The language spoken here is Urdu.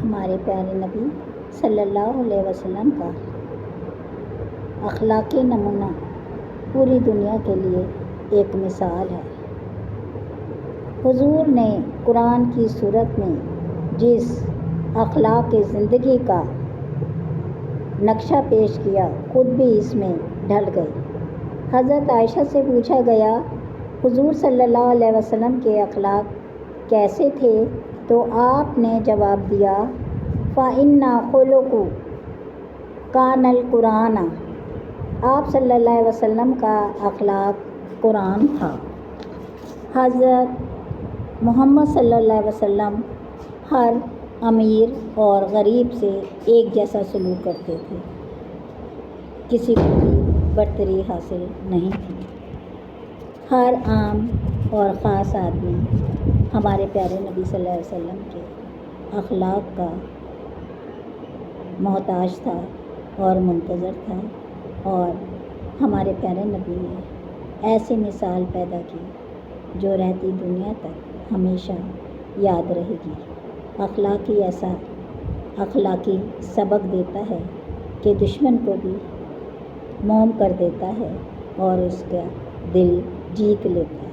ہمارے پیارے نبی صلی اللہ علیہ وسلم کا اخلاقی نمونہ پوری دنیا کے لیے ایک مثال ہے۔ حضور نے قرآن کی صورت میں جس اخلاق زندگی کا نقشہ پیش کیا، خود بھی اس میں ڈھل گئے۔ حضرت عائشہ سے پوچھا گیا، حضور صلی اللہ علیہ وسلم کے اخلاق کیسے تھے؟ تو آپ نے جواب دیا، فَإِنَّ خُلُقُ كَانَ الْقُرْآنَ۔ آپ صلی اللہ علیہ وسلم کا اخلاق قرآن تھا۔ حضرت محمد صلی اللہ علیہ وسلم ہر امیر اور غریب سے ایک جیسا سلوک کرتے تھے، کسی کو بھی برتری حاصل نہیں تھی۔ ہر عام اور خاص آدمی ہمارے پیارے نبی صلی اللہ علیہ وسلم کے اخلاق کا محتاج تھا اور منتظر تھا، اور ہمارے پیارے نبی نے ایسی مثال پیدا کی جو رہتی دنیا تک ہمیشہ یاد رہے گی۔ اخلاقی سبق دیتا ہے کہ دشمن کو بھی موم کر دیتا ہے اور اس کا دل جیت لیتا ہے۔